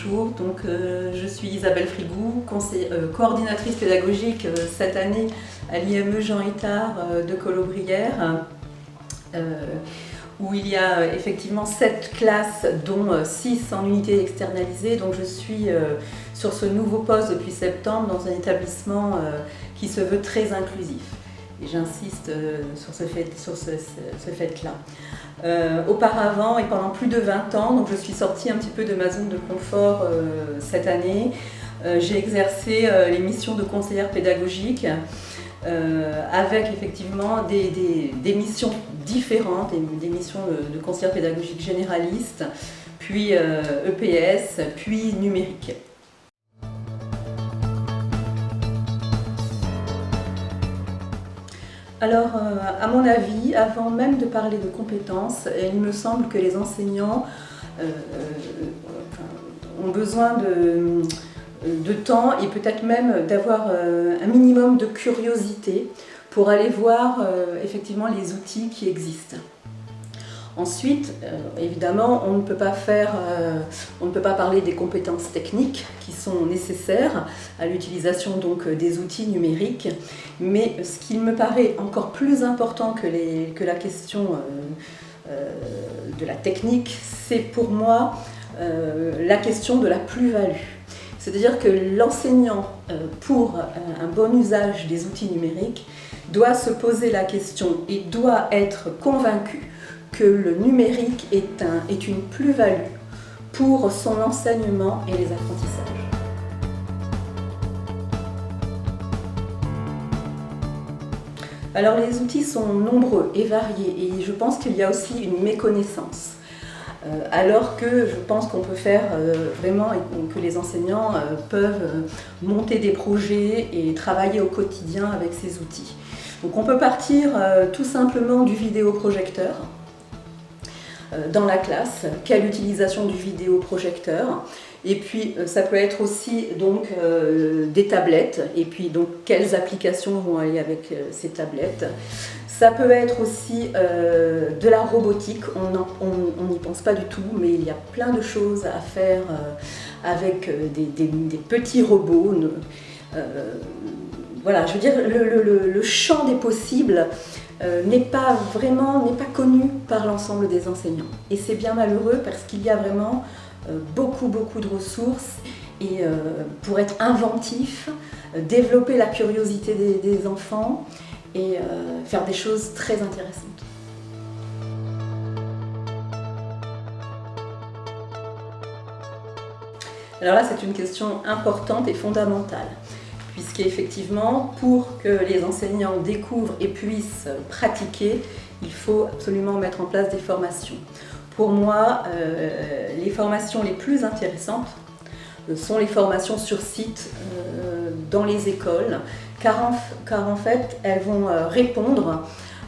bonjour. Je suis Isabelle Frigou, coordinatrice pédagogique cette année à l'IME Jean Itard de Colobrières, où il y a effectivement 7 classes, dont 6 en unité externalisée. Donc je suis sur ce nouveau poste depuis septembre dans un établissement qui se veut très inclusif. Et j'insiste sur ce fait-là. Auparavant et pendant plus de 20 ans, donc je suis sortie un petit peu de ma zone de confort cette année. J'ai exercé les missions de conseillère pédagogique avec effectivement des missions différentes, des missions de conseillère pédagogique généraliste, puis EPS, puis numérique. Alors, à mon avis, avant même de parler de compétences, il me semble que les enseignants ont besoin de temps et peut-être même d'avoir un minimum de curiosité pour aller voir effectivement les outils qui existent. Ensuite, évidemment, on ne peut pas parler des compétences techniques qui sont nécessaires à l'utilisation donc des outils numériques, mais ce qui me paraît encore plus important que la question de la technique, c'est pour moi la question de la plus-value. C'est-à-dire que l'enseignant, pour un bon usage des outils numériques, doit se poser la question et doit être convaincu que le numérique est une plus-value pour son enseignement et les apprentissages. Alors les outils sont nombreux et variés et je pense qu'il y a aussi une méconnaissance. Alors que je pense qu'on peut faire vraiment, que les enseignants peuvent monter des projets et travailler au quotidien avec ces outils. Donc on peut partir tout simplement du vidéoprojecteur dans la classe, quelle utilisation du vidéoprojecteur, et puis ça peut être aussi donc des tablettes, et puis donc quelles applications vont aller avec ces tablettes. Ça peut être aussi de la robotique, on n'y pense pas du tout, mais il y a plein de choses à faire avec des petits robots. Voilà, je veux dire, le champ des possibles n'est pas connu par l'ensemble des enseignants. Et c'est bien malheureux parce qu'il y a vraiment beaucoup de ressources et pour être inventif, développer la curiosité des enfants et faire des choses très intéressantes. Alors là, c'est une question importante et fondamentale, puisqu'effectivement, pour que les enseignants découvrent et puissent pratiquer, il faut absolument mettre en place des formations. Pour moi, les formations les plus intéressantes sont les formations sur site dans les écoles, car en fait, elles vont répondre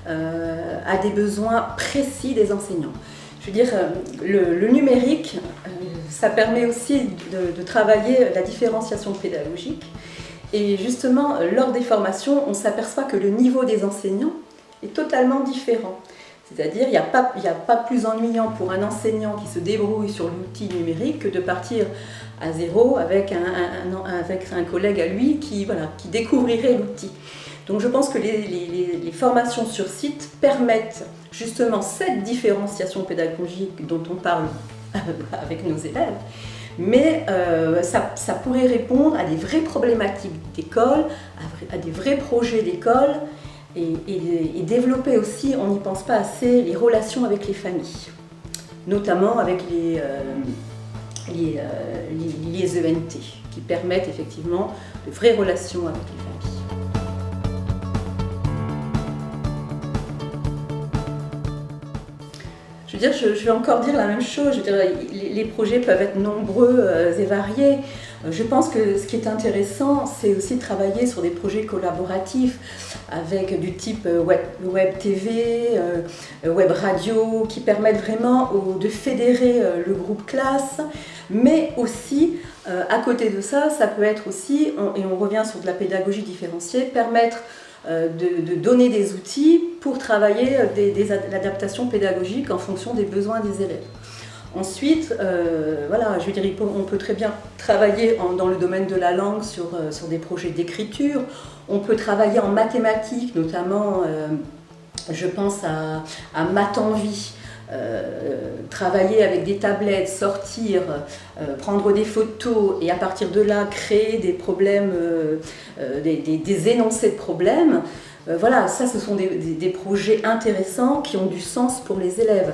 à des besoins précis des enseignants. Je veux dire, le numérique, ça permet aussi de travailler la différenciation pédagogique. Et justement, lors des formations, on s'aperçoit que le niveau des enseignants est totalement différent. C'est-à-dire, il n'y a pas plus ennuyant pour un enseignant qui se débrouille sur l'outil numérique que de partir à zéro avec un collègue à lui qui découvrirait l'outil. Donc je pense que les formations sur site permettent justement cette différenciation pédagogique dont on parle avec nos élèves, mais ça pourrait répondre à des vraies problématiques d'école, à des vrais projets d'école et développer aussi, on n'y pense pas assez, les relations avec les familles, notamment avec les ENT, qui permettent effectivement de vraies relations avec les familles. Je veux dire, je vais encore dire la même chose. Je veux dire, les projets peuvent être nombreux et variés. Je pense que ce qui est intéressant, c'est aussi de travailler sur des projets collaboratifs avec du type web TV, web radio, qui permettent vraiment de fédérer le groupe classe, mais aussi, à côté de ça, ça peut être aussi, et on revient sur de la pédagogie différenciée, permettre de donner des outils pour travailler l'adaptation pédagogique en fonction des besoins des élèves. Ensuite, voilà, je veux dire, on peut très bien travailler dans le domaine de la langue sur des projets d'écriture. On peut travailler en mathématiques, notamment, je pense à Math en vie. Travailler avec des tablettes, sortir, prendre des photos et à partir de là créer des problèmes, des énoncés de problèmes. Voilà, ça ce sont des projets intéressants qui ont du sens pour les élèves.